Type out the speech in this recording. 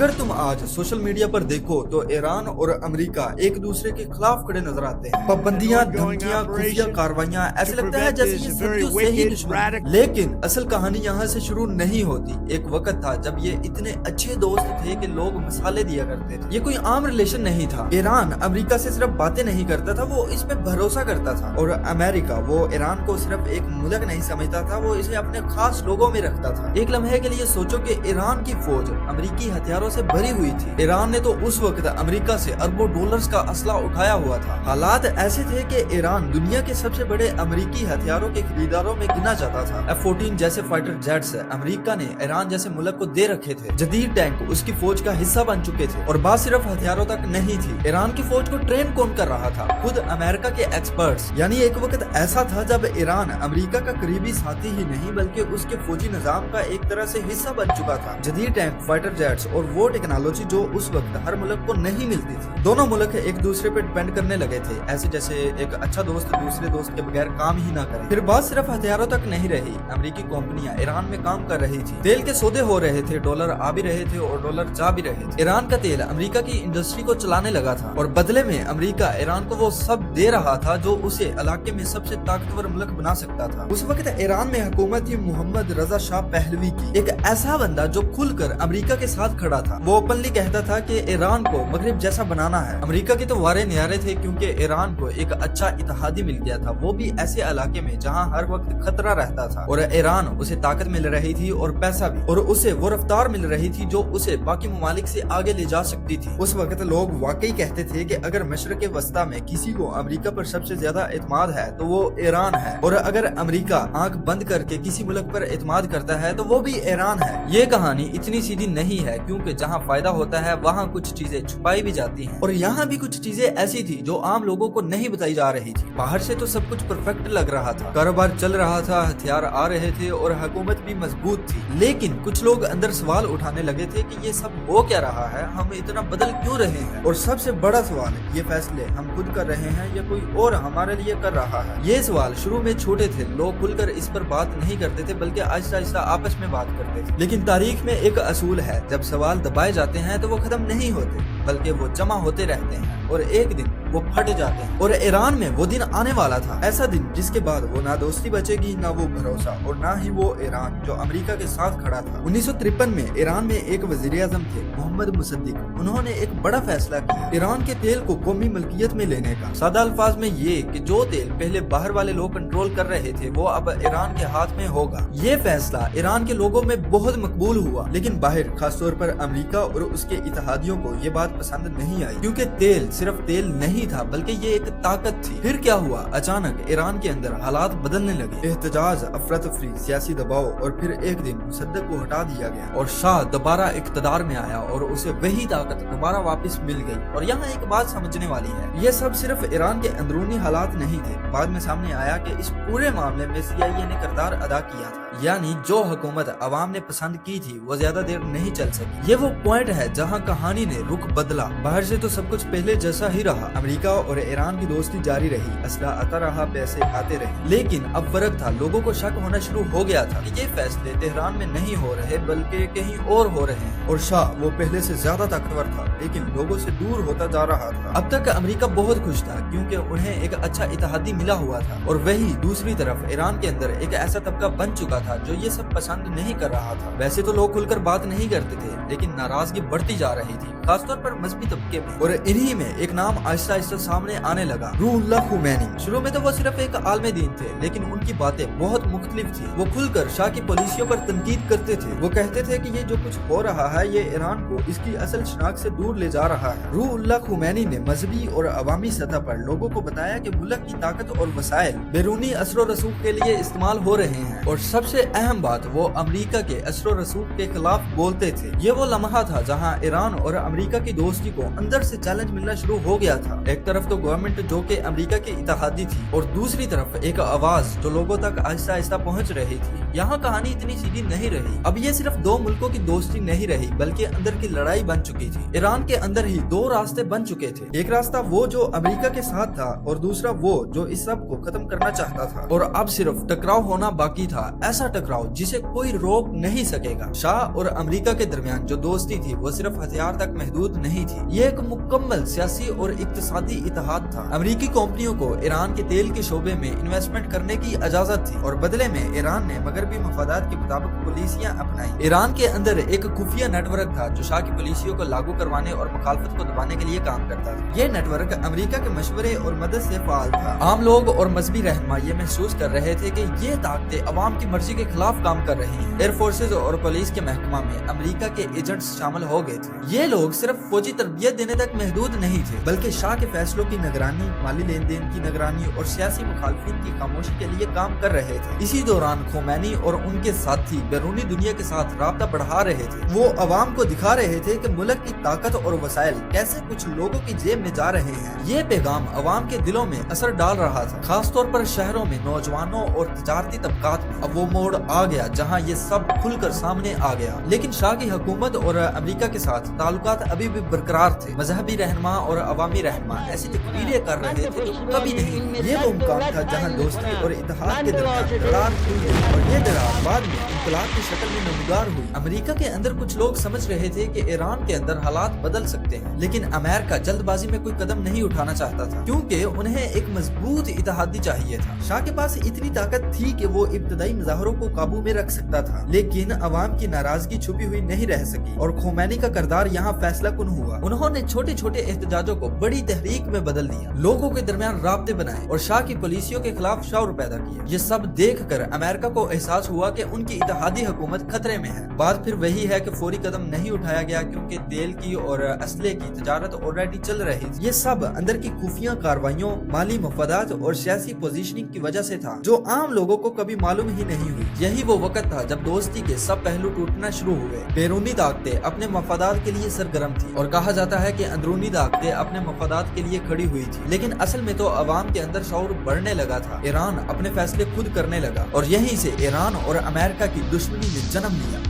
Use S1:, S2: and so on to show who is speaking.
S1: अगर तुम आज सोशल मीडिया पर देखो तो ईरान और अमेरिका एक दूसरे के खिलाफ खड़े नजर आते हैं। पाबंदियां, धमकियां, खुफिया कार्रवाइयां, ऐसे लगता है जैसे ये सदियों से ही दुश्मन हैं। लेकिन असल कहानी यहाँ से शुरू नहीं होती। एक वक्त था जब ये इतने अच्छे दोस्त थे कि लोग मिसालें दिया करते थे। ये कोई आम रिलेशन नहीं था। ईरान अमेरिका से सिर्फ बातें नहीं करता था, वो इस पे भरोसा करता था। और अमेरिका वो ईरान को सिर्फ एक मुल्क नहीं समझता था, वो इसे अपने खास लोगों में रखता था। एक लम्हे के लिए सोचो कि ईरान की फौज अमेरिकी हथियारों से भरी हुई थी। ईरान ने तो उस वक्त अमेरिका से अरबों डॉलर्स का असला उठाया हुआ था। हालात ऐसे थे कि ईरान दुनिया के सबसे बड़े अमेरिकी हथियारों के खरीदारों में गिना जाता था। F-14 जैसे फाइटर जेट्स अमेरिका ने ईरान जैसे मुल्क को दे रखे थे। जदीद टैंक उसकी फौज का हिस्सा बन चुके थे। और बात सिर्फ हथियारों तक नहीं थी, ईरान की फौज को ट्रेन कौन कर रहा था? खुद अमेरिका के एक्सपर्ट्स। यानी एक वक्त ऐसा था जब ईरान अमेरिका का करीबी साथी ही नहीं बल्कि उसके फौजी निजाम का एक तरह से हिस्सा बन चुका था। जदीद टैंक, फाइटर जेट्स और वो टेक्नोलॉजी जो उस वक्त हर मुल्क को नहीं मिलती थी। दोनों मुल्क एक दूसरे पे डिपेंड करने लगे थे, ऐसे जैसे एक अच्छा दोस्त दूसरे दोस्त के बगैर काम ही ना करे। फिर बात सिर्फ हथियारों तक नहीं रही। अमेरिकी कंपनियां ईरान में काम कर रही थी, तेल के सौदे हो रहे थे, डॉलर आ भी रहे थे और डॉलर जा भी रहे थे। ईरान का तेल अमेरिका की इंडस्ट्री को चलाने लगा था और बदले में अमेरिका ईरान को वो सब दे रहा था जो उसे इलाके में सबसे ताकतवर मुल्क बना सकता था। उस वक्त ईरान में हुकूमत थी मोहम्मद रजा शाह पहलवी की, एक ऐसा बंदा जो खुलकर अमेरिका के साथ खड़ा था। वो ओपनली कहता था कि ईरान को मगरिब जैसा बनाना है। अमेरिका के तो वारे न्यारे थे क्योंकि ईरान को एक अच्छा इत्तेहादी मिल गया था, वो भी ऐसे इलाके में जहां हर वक्त खतरा रहता था। और ईरान उसे ताकत मिल रही थी और पैसा भी, और उसे वो रफ्तार मिल रही थी जो उसे बाकी ममालिक से आगे ले जा सकती थी। उस वक्त लोग वाकई कहते थे कि अगर मशरक़ वस्ता में किसी को अमेरिका पर सबसे ज्यादा एतमाद है तो वो ईरान है, और अगर अमेरिका आंख बंद करके किसी मुल्क पर एतमाद करता है तो वो भी ईरान है। ये कहानी इतनी सीधी नहीं है क्योंकि जहाँ फायदा होता है वहाँ कुछ चीजें छुपाई भी जाती हैं। और यहाँ भी कुछ चीजें ऐसी थी जो आम लोगों को नहीं बताई जा रही थी। बाहर से तो सब कुछ परफेक्ट लग रहा था, कारोबार चल रहा था, हथियार आ रहे थे और हुकूमत भी मजबूत थी। लेकिन कुछ लोग अंदर सवाल उठाने लगे थे कि ये सब हो क्या रहा है, हम इतना बदल क्यों रहे हैं? और सबसे बड़ा सवाल, ये फैसले हम खुद कर रहे हैं या कोई और हमारे लिए कर रहा है? ये सवाल शुरू में छोटे थे, लोग खुलकर इस पर बात नहीं करते थे बल्कि आहिस्ता आहिस्ता आपस में बात करते थे। लेकिन तारीख में एक असूल है, जब सवाल दबाए जाते हैं तो वो खत्म नहीं होते बल्कि वो जमा होते रहते हैं और एक दिन वो फट जाते हैं। और ईरान में वो दिन आने वाला था, ऐसा दिन जिसके बाद वो ना दोस्ती बचेगी, ना वो भरोसा, और ना ही वो ईरान जो अमेरिका के साथ खड़ा था। 1953 में ईरान में एक वजीर आजम थे मोहम्मद मुसद्दिक। उन्होंने एक बड़ा फैसला किया, ईरान के तेल को कौमी मलकियत में लेने का। सादा अल्फाज में ये कि जो तेल पहले बाहर वाले लोग कंट्रोल कर रहे थे वो अब ईरान के हाथ में होगा। ये फैसला ईरान के लोगों में बहुत मकबूल हुआ, लेकिन बाहर खासतौर पर अमेरिका और उसके इत्तेहादियों को ये बात पसंद नहीं आई, क्योंकि तेल सिर्फ तेल नहीं था बल्कि ये एक ताकत थी। फिर क्या हुआ, अचानक ईरान के अंदर हालात बदलने लगे। एहतजाज, अफरा तफरी, सियासी दबाव, और फिर एक दिन मुसद्दक को हटा दिया गया और शाह दोबारा इक़्तिदार में आया और उसे वही ताकत दोबारा वापस मिल गई। और यहाँ एक बात समझने वाली है, ये सब सिर्फ ईरान के अंदरूनी हालात नहीं थे। बाद में सामने आया कि इस पूरे मामले में CIA ने किरदार अदा किया था, यानी जो हुकूमत अवाम ने पसंद की थी वो ज्यादा देर नहीं चल सकी। ये वो पॉइंट है जहाँ कहानी ने रुख बदला। बाहर से तो सब कुछ पहले जैसा ही रहा, अमेरिका और ईरान की दोस्ती जारी रही, असला आता रहा, पैसे आते रहे। लेकिन अब फर्क था, लोगों को शक होना शुरू हो गया था कि ये फैसले तेहरान में नहीं हो रहे बल्कि कहीं और हो रहे हैं। और शाह वो पहले से ज्यादा ताकतवर था लेकिन लोगों से दूर होता जा रहा था। अब तक अमेरिका बहुत खुश था क्योंकि उन्हें एक अच्छा इत्तेहादी मिला हुआ था, और वही दूसरी तरफ ईरान के अंदर एक ऐसा तबका बन चुका था जो ये सब पसंद नहीं कर रहा था। वैसे तो लोग खुलकर बात नहीं करते थे लेकिन नाराजगी बढ़ती जा रही थी, खासतौर पर मजहबी तबके में। और इन्हीं में एक नाम आहिस्ता आहिस्ता सामने आने लगा, रूहुल्लाह खुमैनी। शुरू में तो वो सिर्फ एक आलमे दीन थे लेकिन उनकी बातें बहुत मुख्तलिफ थी। वो खुलकर शाह की पॉलिसियों पर तनकीद करते थे। वो कहते थे कि ये जो कुछ हो रहा है ये ईरान को इसकी असल शनाख्त से दूर ले जा रहा है। रूहुल्लाह खुमैनी ने मजहबी और अवामी सतह पर लोगों को बताया कि मुल्क की ताकत और वसाइल बैरूनी असर रसूख के लिए इस्तेमाल हो रहे हैं, और सबसे अहम बात वो अमेरिका के असर रसूख के खिलाफ बोलते थे। ये वो लम्हा था जहाँ ईरान और अमेरिका की दोस्ती को अंदर से चैलेंज मिलना शुरू हो गया था। एक तरफ तो गवर्नमेंट जो कि अमेरिका की इत्तेहादी थी और दूसरी तरफ एक आवाज जो लोगों तक आहिस्ता आहिस्ता पहुंच रही थी। यहाँ कहानी इतनी सीधी नहीं रही। अब ये सिर्फ दो मुल्कों की दोस्ती नहीं रही बल्कि अंदर की लड़ाई बन चुकी थी। ईरान के अंदर ही दो रास्ते बन चुके थे। एक रास्ता वो जो अमेरिका के साथ था और दूसरा वो जो इस सब को खत्म करना चाहता था। और अब सिर्फ टकराव होना बाकी था, ऐसा टकराव जिसे कोई रोक नहीं सकेगा। शाह और अमेरिका के दरमियान जो दोस्ती थी वो सिर्फ हथियार तक महदूद नहीं थी। ये एक मुकम्मल सियासी और इक्तिसादी इत्तेहाद था। अमेरिकी कंपनियों को ईरान के तेल के शोबे में इन्वेस्टमेंट करने की इजाजत थी और बदले में ईरान ने मगरबी मफादात के मुताबिक पॉलिसियां अपनाई। ईरान के अंदर एक खुफिया नेटवर्क था जो शाह की पॉलिसियों को लागू करवाने और मुखालफत को दबाने के लिए काम करता था। ये नेटवर्क अमेरिका के मशवरे और मदद से फाल था। आम लोग और मजहबी रहनुमा ये महसूस कर रहे थे कि ये ताकतें अवाम की मर्जी के खिलाफ काम कर रही हैं। एयर फोर्सेज और पुलिस के महकमा में अमेरिका के एजेंट्स शामिल हो गए थे। ये लोग सिर्फ फौजी तरबियत देने तक महदूद नहीं थे बल्कि शाह के फैसलों की निगरानी, माली लेन देन की निगरानी और सियासी मुखालफिन की खामोशी के लिए काम कर रहे थे। इसी दौरान खोमैनी और उनके साथी बैरूनी दुनिया के साथ राब्ता बढ़ा रहे थे। वो अवाम को दिखा रहे थे कि मुल्क की ताकत और वसाइल कैसे कुछ लोगों की जेब में जा रहे हैं। ये पैगाम अवाम के दिलों में असर डाल रहा था, खास तौर पर शहरों में नौजवानों और तजारती तबकात में। अब वो मोड़ आ गया जहाँ ये सब खुलकर सामने आ गया। लेकिन शाह की हुकूमत और अमेरिका के साथ ताल्लुकात अभी भी बरकरार थे। मजहबी रहनुमा और अवामी रहनुमा ऐसी तकरीरें कर रहे थे जो कभी नहीं। ये वो मुकाम था जहाँ दोस्ती और इत्तेहाद के दरमियान दरार हुई और ये दरार बाद में इंकलाब की शक्ल में नमूदार हुई। अमेरिका के अंदर कुछ लोग समझ रहे थे कि ईरान के अंदर हालात बदल सकते हैं, लेकिन अमेरिका जल्दबाजी में कोई कदम नहीं उठाना चाहता था क्योंकि उन्हें एक मजबूत इत्तेहादी चाहिए था। शाह के पास इतनी ताकत थी कि वो इब्तदाई मुजाहरों को काबू में रख सकता था, लेकिन अवाम की नाराजगी छुपी हुई नहीं रह सकी और खोमैनी का किरदार यहाँ फैसला कुन हुआ। उन्होंने छोटे छोटे एहतजाजों को बड़ी तहरीक में बदल दिया, लोगों के दरमियान राब्ते बनाए और शाह की पॉलिसियों के खिलाफ शौर पैदा किया। ये सब देख कर अमेरिका को एहसास हुआ कि उनकी इत्तेहादी हुकूमत खतरे में है। बात फिर वही है कि फौरी कदम नहीं उठाया गया क्योंकि तेल की और असले की तजारत ऑलरेडी चल रही थी। ये सब अंदर की खुफिया कार्रवाइयों, माली मफादात और सियासी पोजीशनिंग की वजह से था जो आम लोगों को कभी मालूम ही नहीं हुई। यही वो वक्त था जब दोस्ती के सब पहलू टूटना शुरू हुए। बैरूनी ताकतें अपने मफादात के लिए सरगर्म थी और कहा जाता है कि अंदरूनी ताकतें अपने मफादात के लिए खड़ी हुई थी, लेकिन असल में तो अवाम के अंदर शऊर बढ़ने लगा था। ईरान अपने फैसले खुद करने लगा और यहीं से ईरान और अमेरिका की दुश्मनी ने जन्म लिया।